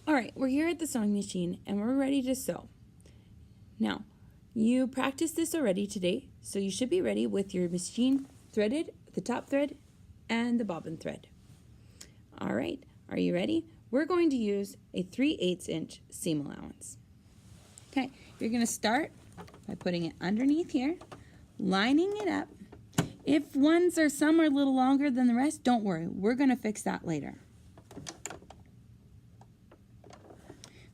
All right, we're here at the sewing machine and we're ready to sew. Now, you practiced this already today, so you should be ready with your machine threaded, the top thread, and the bobbin thread. All right, are you ready? We're going to use a 3/8 inch seam allowance. Okay, you're going to start by putting it underneath here, lining it up. If some are a little longer than the rest, don't worry, we're going to fix that later.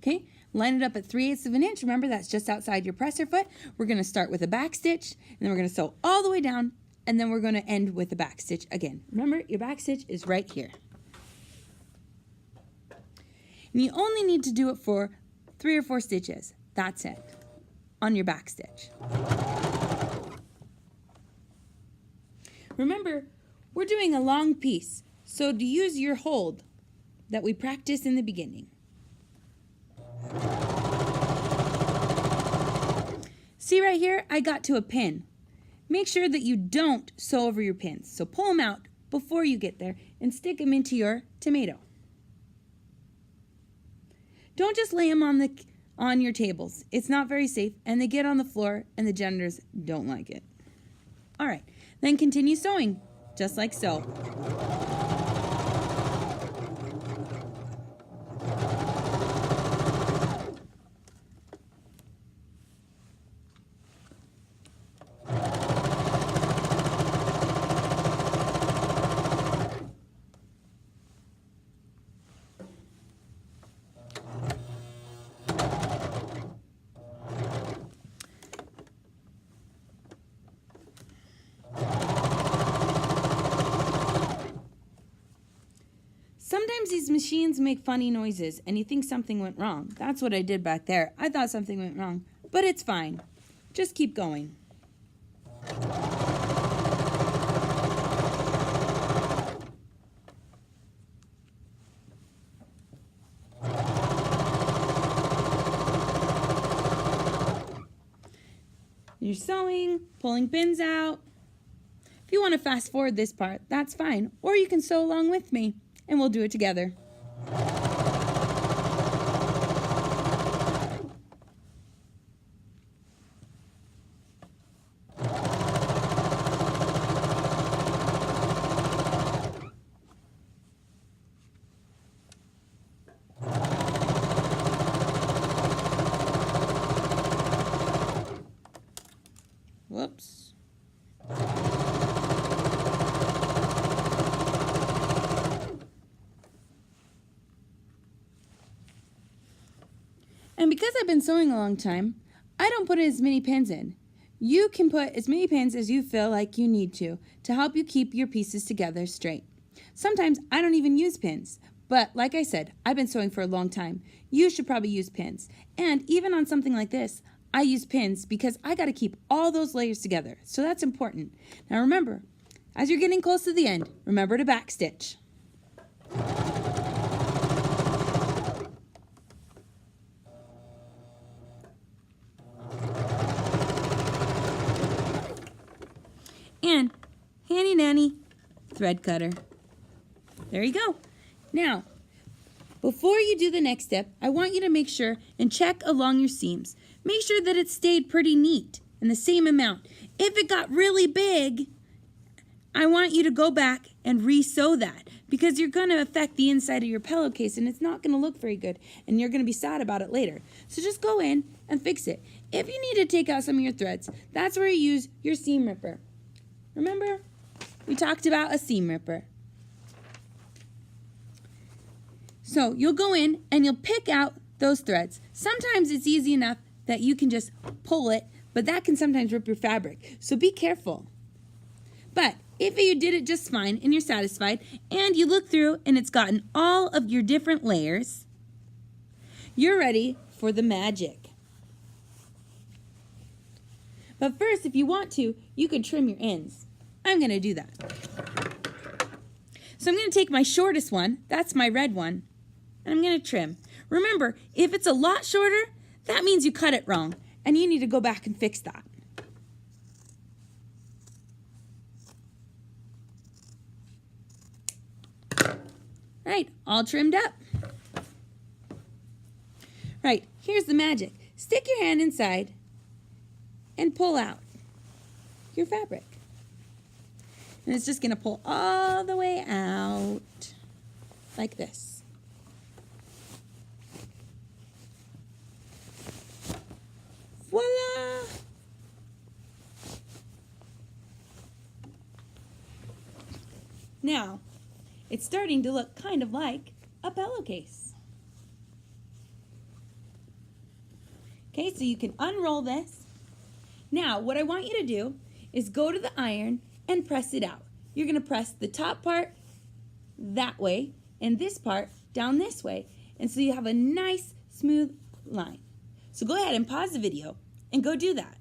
Okay, line it up at 3/8 of an inch. Remember, that's just outside your presser foot. We're going to start with a back stitch, and then we're going to sew all the way down, and then we're going to end with a back stitch again. Remember, your back stitch is right here. And you only need to do it for 3 or 4 stitches. That's it, on your back stitch. Remember, we're doing a long piece, so to use your hold that we practiced in the beginning. See right here, I got to a pin. Make sure that you don't sew over your pins. So pull them out before you get there and stick them into your tomato. Don't just lay them on your tables. It's not very safe and they get on the floor and the janitors don't like it. All right, then continue sewing, just like so. Sometimes these machines make funny noises and you think something went wrong. That's what I did back there. I thought something went wrong, but it's fine. Just keep going. You're sewing, pulling pins out. If you want to fast forward this part, that's fine. Or you can sew along with me. And we'll do it together. Whoops. And because I've been sewing a long time, I don't put as many pins in. You can put as many pins as you feel like you need to help you keep your pieces together straight. Sometimes I don't even use pins, but like I said, I've been sewing for a long time. You should probably use pins. And even on something like this, I use pins because I got to keep all those layers together. So that's important. Now remember, as you're getting close to the end, remember to back stitch. And handy dandy thread cutter. There you go. Now, before you do the next step, I want you to make sure and check along your seams. Make sure that it stayed pretty neat and the same amount. If it got really big, I want you to go back and re-sew that because you're going to affect the inside of your pillowcase and it's not going to look very good and you're going to be sad about it later. So just go in and fix it. If you need to take out some of your threads, that's where you use your seam ripper. Remember, we talked about a seam ripper. So you'll go in and you'll pick out those threads. Sometimes it's easy enough that you can just pull it, but that can sometimes rip your fabric. So be careful. But if you did it just fine and you're satisfied and you look through and it's gotten all of your different layers, you're ready for the magic. But first, if you want to, you can trim your ends. I'm going to do that. So I'm going to take my shortest one, that's my red one, and I'm going to trim. Remember, if it's a lot shorter, that means you cut it wrong, and you need to go back and fix that. Right, all trimmed up. Right, here's the magic. Stick your hand inside and pull out your fabric. And it's just going to pull all the way out like this. Voila! Now, it's starting to look kind of like a pillowcase. Okay, so you can unroll this. Now, what I want you to do is go to the iron and press it out. You're going to press the top part that way and this part down this way. And so you have a nice smooth line. So go ahead and pause the video and go do that.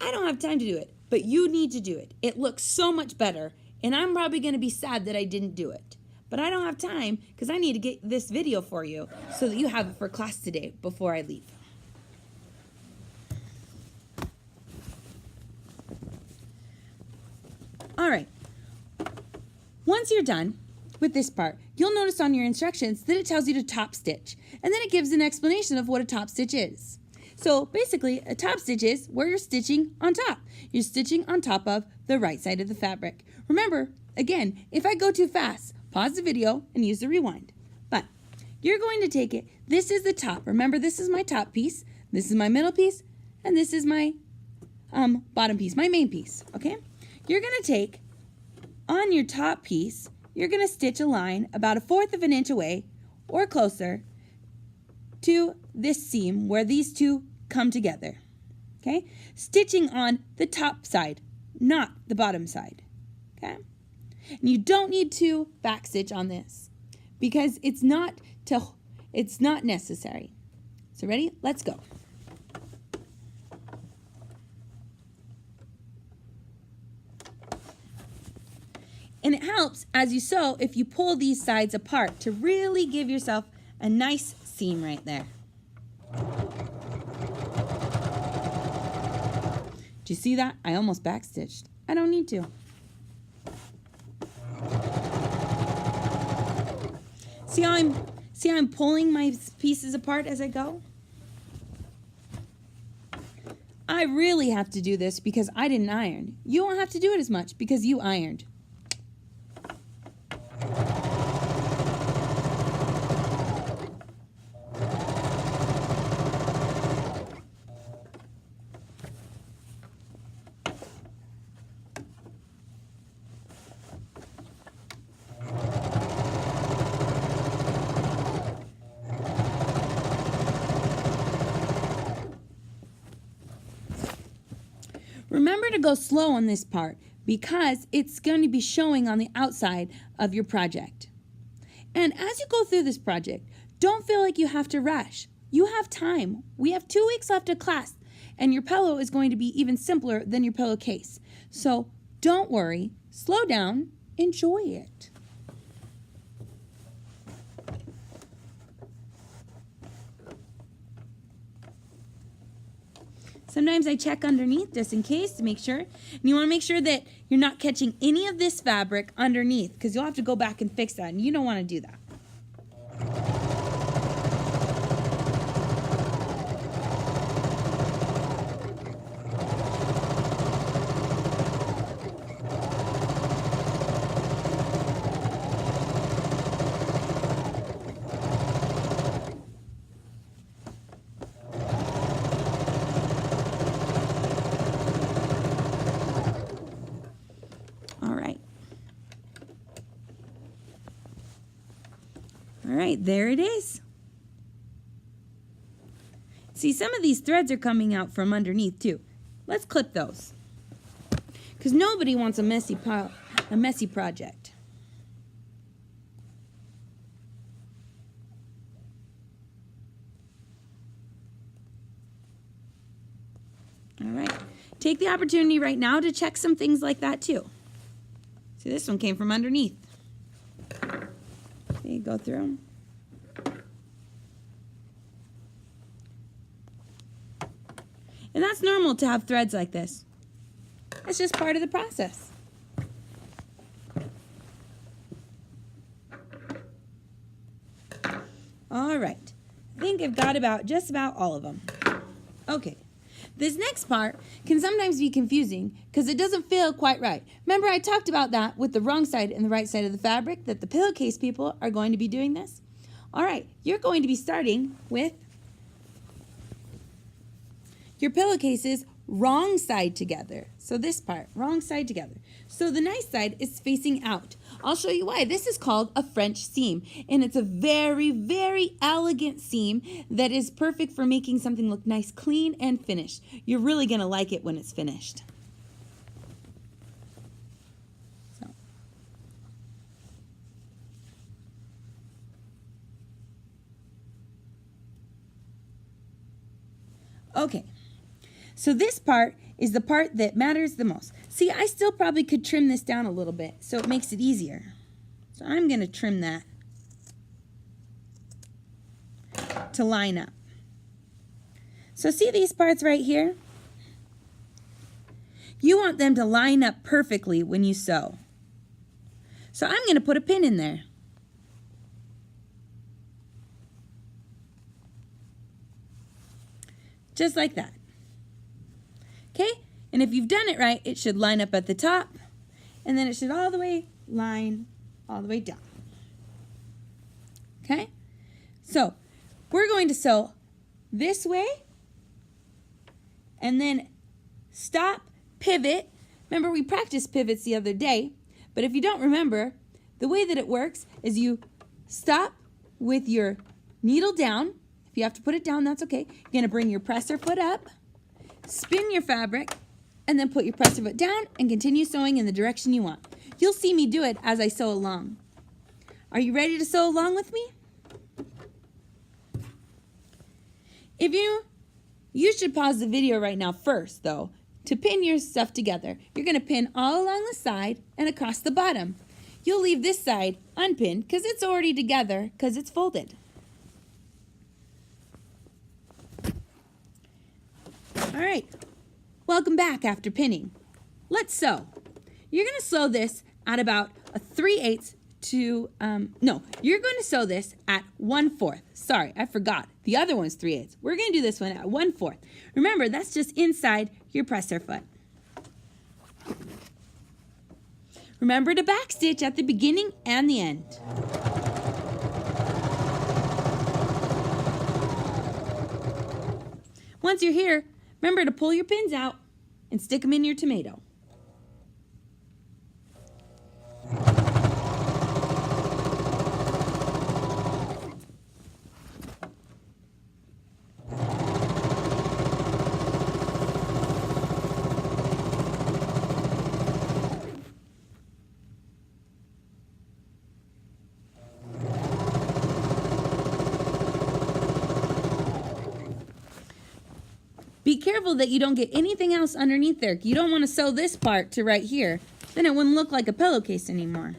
I don't have time to do it, but you need to do it. It looks so much better, and I'm probably going to be sad that I didn't do it. But I don't have time because I need to get this video for you so that you have it for class today before I leave. All right. Once you're done with this part, you'll notice on your instructions that it tells you to top stitch, and then it gives an explanation of what a top stitch is. So basically, a top stitch is where you're stitching on top. You're stitching on top of the right side of the fabric. Remember, again, if I go too fast, pause the video and use the rewind. But you're going to take it, this is the top. Remember, this is my top piece, this is my middle piece, and this is my bottom piece, my main piece, okay? You're going to take, on your top piece, you're going to stitch a line about 1/4 of an inch away or closer to this seam where these two come together, okay? Stitching on the top side, not the bottom side, okay? And you don't need to backstitch on this because it's not necessary. So ready? Let's go. And it helps as you sew if you pull these sides apart to really give yourself a nice seam right there. Do you see that? I almost backstitched. I don't need to. See how I'm pulling my pieces apart as I go? I really have to do this because I didn't iron. You won't have to do it as much because you ironed. Remember to go slow on this part because it's going to be showing on the outside of your project. And as you go through this project, don't feel like you have to rush. You have time. We have 2 weeks left of class, and your pillow is going to be even simpler than your pillowcase. So don't worry, slow down, enjoy it. Sometimes I check underneath just in case to make sure. And you want to make sure that you're not catching any of this fabric underneath because you'll have to go back and fix that, and you don't want to do that. All right, there it is. See, some of these threads are coming out from underneath too. Let's clip those, because nobody wants a messy project. All right, take the opportunity right now to check some things like that too. See, this one came from underneath. See, go through them. And that's normal to have threads like this. It's just part of the process. All right, think I've got just about all of them. Okay. This next part can sometimes be confusing because it doesn't feel quite right. Remember I talked about that with the wrong side and the right side of the fabric, that the pillowcase people are going to be doing this? All right, you're going to be starting with your pillowcases wrong side together. So this part, wrong side together. So the nice side is facing out. I'll show you why. This is called a French seam, and it's a very, very elegant seam that is perfect for making something look nice, clean, and finished. You're really going to like it when it's finished. So. Okay. So this part is the part that matters the most. See, I still probably could trim this down a little bit so it makes it easier. So I'm going to trim that to line up. So see these parts right here? You want them to line up perfectly when you sew. So I'm going to put a pin in there. Just like that. Okay, and if you've done it right, it should line up at the top, and then it should line all the way down. Okay, so we're going to sew this way, and then stop, pivot. Remember, we practiced pivots the other day, but if you don't remember, the way that it works is you stop with your needle down. If you have to put it down, that's okay. You're going to bring your presser foot up, spin your fabric, and then put your presser foot down and continue sewing in the direction you want. You'll see me do it as I sew along. Are you ready to sew along with me? You should pause the video right now first, though, to pin your stuff together. You're going to pin all along the side and across the bottom. You'll leave this side unpinned because it's already together because it's folded. All right, welcome back after pinning. Let's sew. You're going to sew this at about a 3/8 to, you're going to sew this at 1/4. Sorry, I forgot. The other one's 3/8. We're going to do this one at 1/4. Remember, that's just inside your presser foot. Remember to backstitch at the beginning and the end. Once you're here, remember to pull your pins out and stick them in your tomato. Be careful that you don't get anything else underneath there. You don't want to sew this part to right here. Then it wouldn't look like a pillowcase anymore.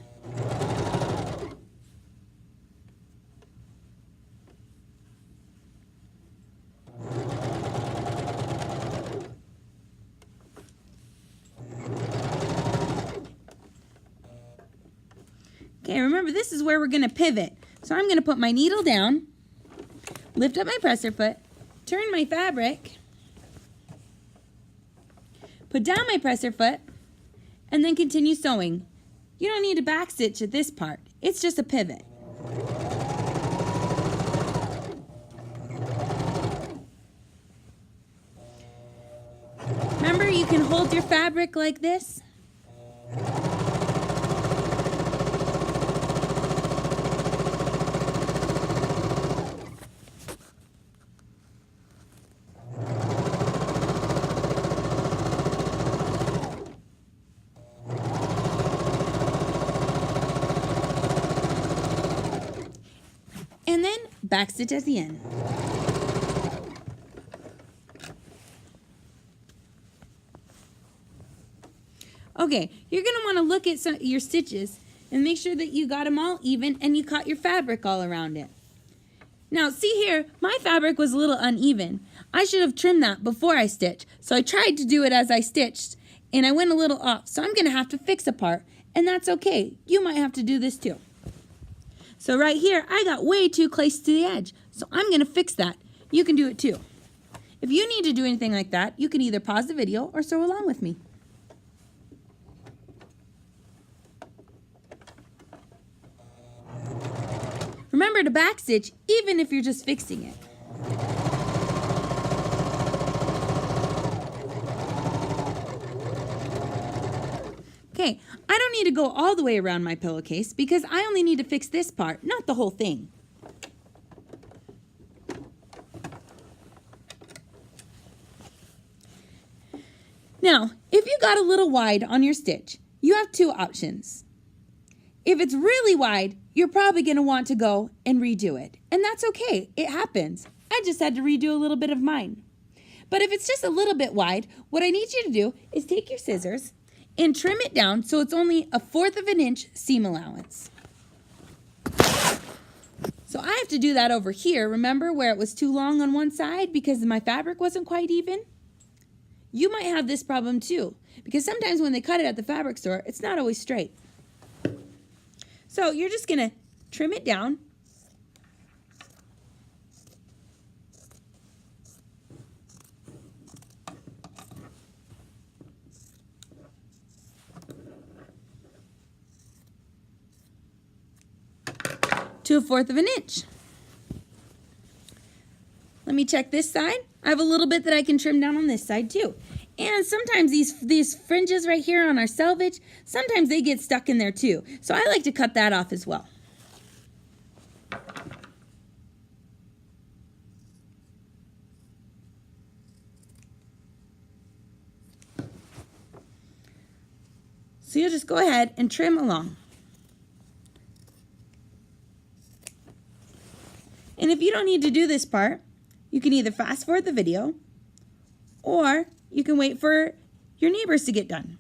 Okay, remember this is where we're going to pivot. So I'm going to put my needle down, lift up my presser foot, turn my fabric, put down my presser foot, and then continue sewing. You don't need to backstitch at this part. It's just a pivot. Remember, you can hold your fabric like this. And then backstitch at the end. Okay, you're going to want to look at your stitches and make sure that you got them all even and you caught your fabric all around it. Now, see here, my fabric was a little uneven. I should have trimmed that before I stitched. So I tried to do it as I stitched and I went a little off. So I'm going to have to fix a part, and that's okay. You might have to do this too. So right here, I got way too close to the edge. So I'm going to fix that. You can do it too. If you need to do anything like that, you can either pause the video or sew along with me. Remember to backstitch even if you're just fixing it. Okay, I don't need to go all the way around my pillowcase because I only need to fix this part, not the whole thing. Now, if you got a little wide on your stitch, you have two options. If it's really wide, you're probably going to want to go and redo it. And that's okay, it happens. I just had to redo a little bit of mine. But if it's just a little bit wide, what I need you to do is take your scissors and trim it down so it's only 1/4 of an inch seam allowance. So I have to do that over here, remember where it was too long on one side because my fabric wasn't quite even? You might have this problem too, because sometimes when they cut it at the fabric store, it's not always straight. So you're just going to trim it down. To 1/4 of an inch. Let me check this side. I have a little bit that I can trim down on this side too. And sometimes these fringes right here on our selvage, sometimes they get stuck in there too. So I like to cut that off as well. So you'll just go ahead and trim along. And if you don't need to do this part, you can either fast forward the video or you can wait for your neighbors to get done.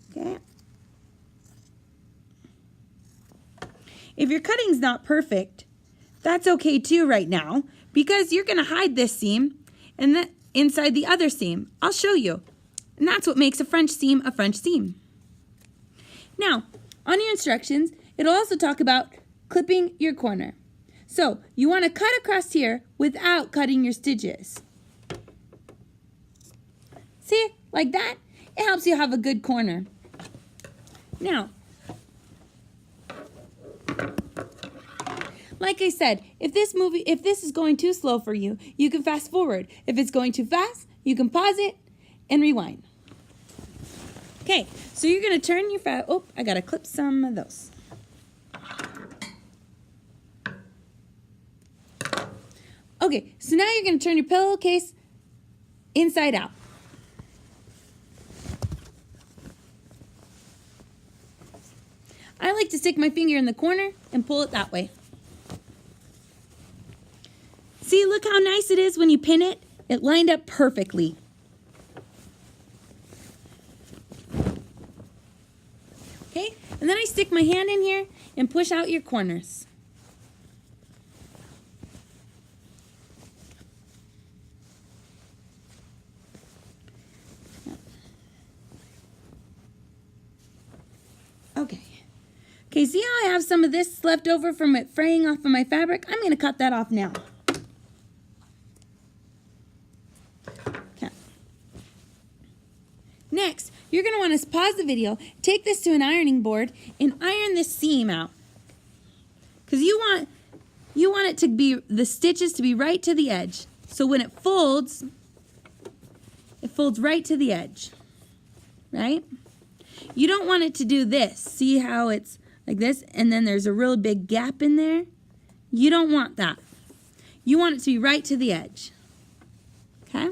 Okay. If your cutting's not perfect, that's okay too right now because you're going to hide this seam and then inside the other seam. I'll show you. And that's what makes a French seam a French seam. Now, on your instructions, it'll also talk about clipping your corner. So, you want to cut across here without cutting your stitches. See, like that? It helps you have a good corner. Now, like I said, if this is going too slow for you, you can fast forward. If it's going too fast, you can pause it and rewind. Okay, so you're going to turn your fabric. Oh, I got to clip some of those. Okay, so now you're going to turn your pillowcase inside out. I like to stick my finger in the corner and pull it that way. See, look how nice it is when you pin it. It lined up perfectly. Okay, and then I stick my hand in here and push out your corners. Okay, see how I have some of this left over from it fraying off of my fabric? I'm going to cut that off now. Okay. Next, you're going to want to pause the video, take this to an ironing board, and iron this seam out. Because you want it to be, the stitches to be right to the edge. So when it folds right to the edge, right? You don't want it to do this. See how it's like this, and then there's a real big gap in there? You don't want that. You want it to be right to the edge, okay?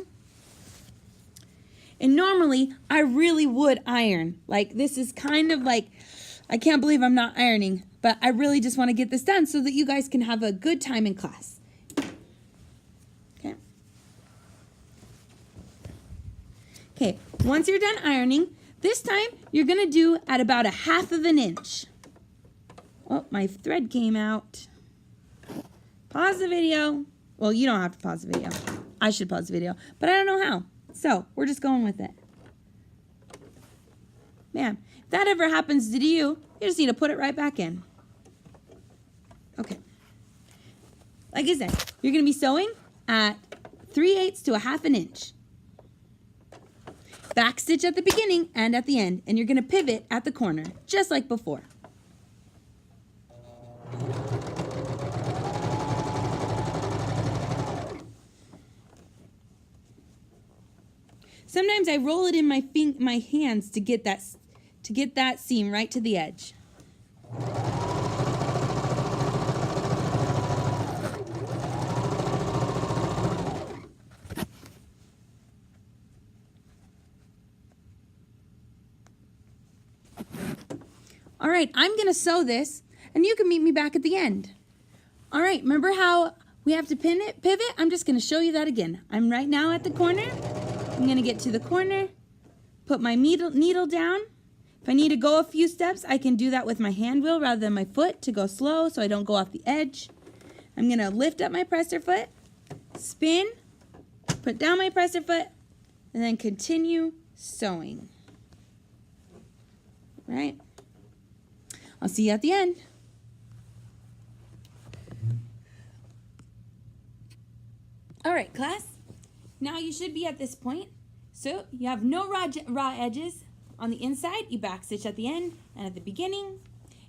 And normally, I really would iron. Like, this is kind of like, I can't believe I'm not ironing, but I really just want to get this done so that you guys can have a good time in class. Okay? Okay, once you're done ironing, this time you're going to do at about 1/2 of an inch. Oh, my thread came out. Pause the video. Well, you don't have to pause the video. I should pause the video, but I don't know how. So, we're just going with it. Bam. If that ever happens to you, you just need to put it right back in. Okay. Like I said, you're going to be sewing at 3/8 to 1/2 inch. Back stitch at the beginning and at the end, and you're going to pivot at the corner, just like before. Sometimes I roll it in my hands to get that seam right to the edge. All right, I'm going to sew this, and you can meet me back at the end. All right, remember how we have to pivot? I'm just going to show you that again. I'm right now at the corner. I'm going to get to the corner, put my needle down. If I need to go a few steps, I can do that with my hand wheel rather than my foot to go slow so I don't go off the edge. I'm going to lift up my presser foot, spin, put down my presser foot, and then continue sewing. All right? I'll see you at the end. All right, class. Now you should be at this point. So you have no raw edges on the inside. You back stitch at the end and at the beginning.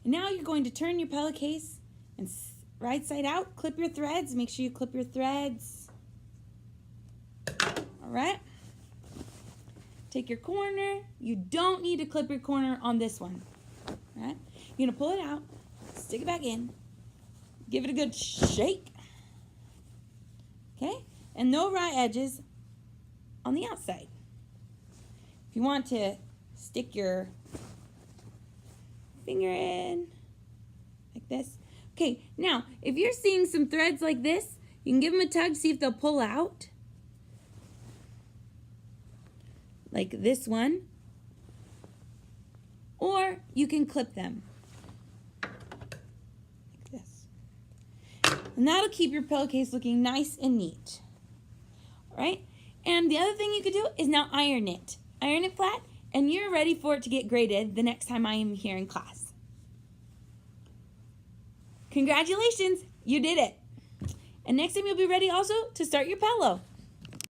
And now you're going to turn your pillowcase and right side out. Clip your threads. Make sure you clip your threads. All right. Take your corner. You don't need to clip your corner on this one. All right. You're going to pull it out, stick it back in, give it a good shake. Okay? And no raw edges on the outside. If you want to stick your finger in like this. Okay, now, if you're seeing some threads like this, you can give them a tug, see if they'll pull out. Like this one. Or you can clip them. Like this. And that'll keep your pillowcase looking nice and neat. All right? And the other thing you could do is now iron it. Iron it flat, and you're ready for it to get graded the next time I am here in class. Congratulations, you did it. And next time you'll be ready also to start your pillow.